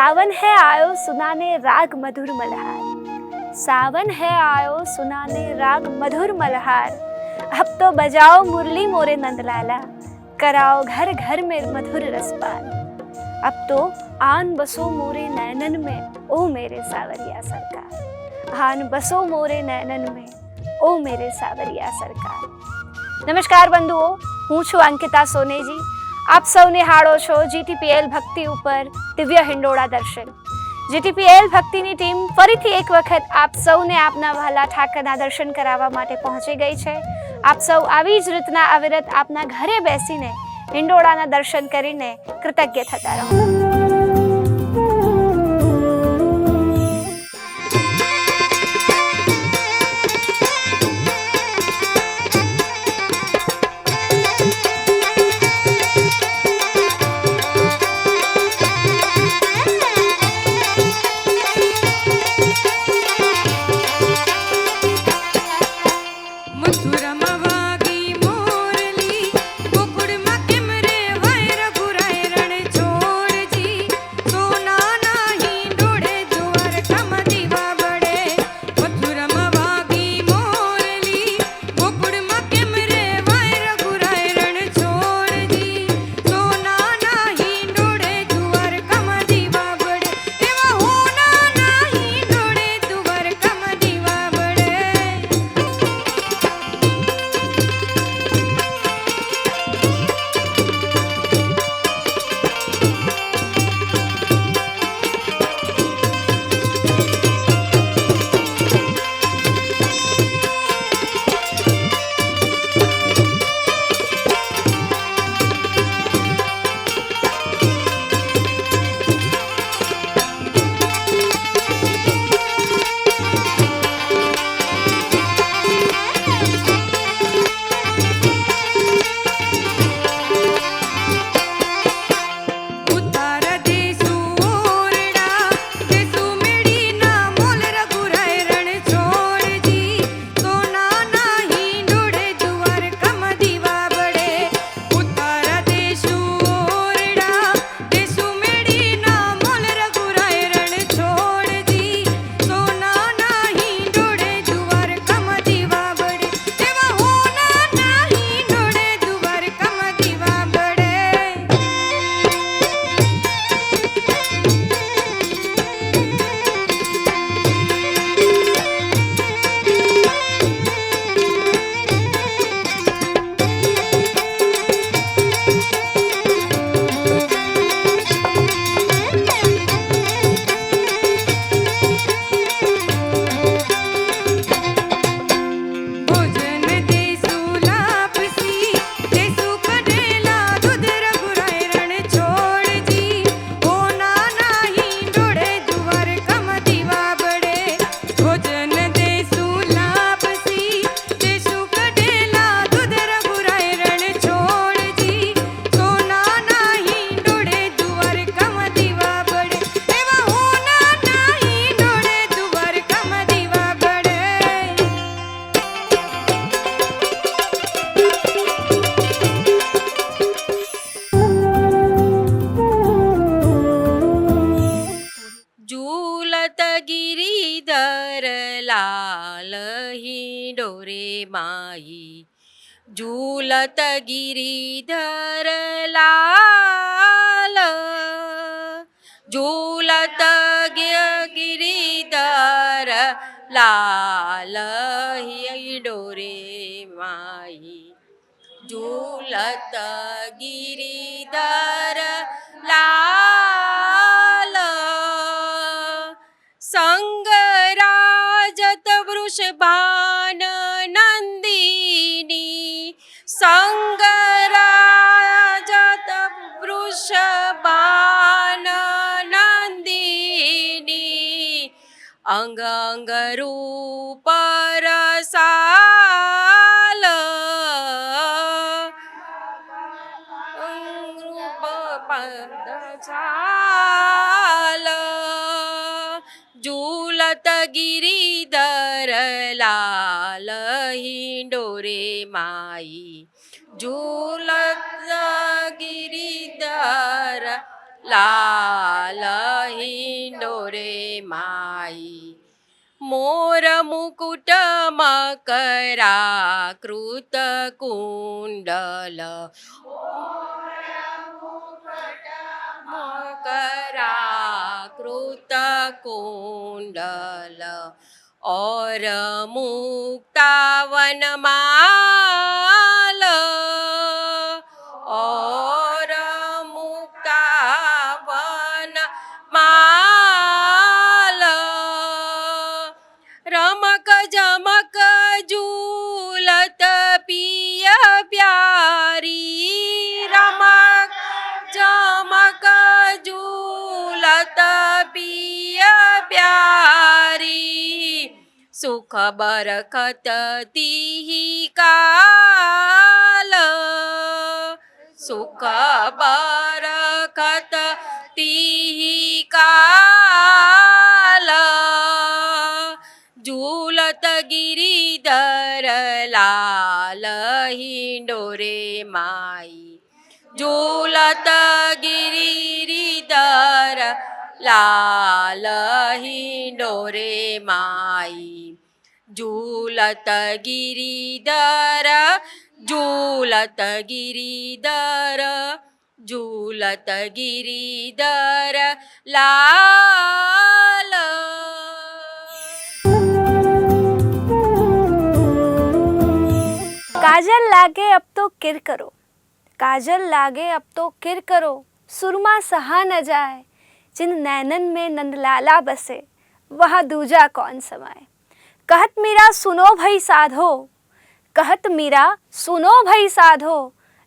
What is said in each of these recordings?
सावन है आयो सुनाने राग मधुर मल्हार, सावन है आयो सुनाने राग मधुर मल्हार। अब तो बजाओ मुरली मोरे नंदलाला, कराओ घर घर में मधुर रसपान। अब तो आन बसो मोरे नैनन में ओ मेरे सावरिया सरकार, आन बसो मोरे नैनन में ओ मेरे सावरिया सरकार। नमस्कार बंधुओ, हूँ छुं अंकिता सोनेजी। आप सौने हाड़ो छो जीटीपीएल भक्ति ઉપર દિવ્ય હિંડોળા દર્શન। જીટીપીએલ ભક્તિની ટીમ ફરીથી એક વખત આપ સૌને આપના વહાલા ઠાકરના દર્શન કરાવવા માટે પહોંચી ગઈ છે। આપ સૌ આવી જ રીતના અવિરત આપના ઘરે બેસીને હિંડોળાના દર્શન કરીને કૃતજ્ઞ થતા રહો। झूलत गिरिधर लाल, झूलत गिरिधर लाल हिंडोरे माई, झूलत गिरिधर लाल। संगराजत वृषभान नंदिनी, संगराजत वृषभान नंदिनी, अंग अंग रूप रसाल, रूप पदचाल। झूलत गिरिधर लाल हिंडोरे माई, झूलत गिरिधर लाल હિંડોરે માઈ મોર મુકુટ મકરા કૃત કુંડલ મકરા કૃત કુંડલ और मुक्तावन माल और मुक्तावन माल रमक जमक झूलत पिय प्यारी रमक जमक झूलत पिय प्यारी सुख बरकत तिहि काल सुख बरकत तिहि काल झूलत गिरिधर लाल हिंडोरे माई झूलत गिरिधर लाल हिंडोरे माई झूलत गिरिधर झूलत गिरिधर झूलत गिरिधर लाल काजल लागे अब तो किर करो काजल लागे अब तो किर करो सुरमा सहा न जाए जिन नैनन में नंदलाला बसे वहाँ दूजा कौन समाए कहत मीरा सुनो भई साधो कहत मीरा सुनो भई साधो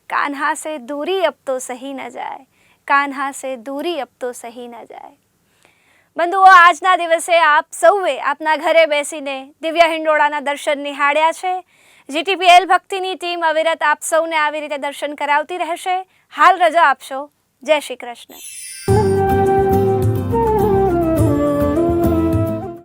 कान्हा से दूरी अब तो सही न जाए कान्हा से दूरी अब तो सही न जाए બંધુઓ આજના દિવસે આપ સૌએ આપના ઘરે બેસીને દિવ્ય હિંડોળાના દર્શન નિહાળ્યા છે. જીટીપીએલ ભક્તિની ટીમ અવિરત આપ સૌને આવી રીતે દર્શન કરાવતી રહેશે. હાલ રજા આપશો. જય શ્રી કૃષ્ણ.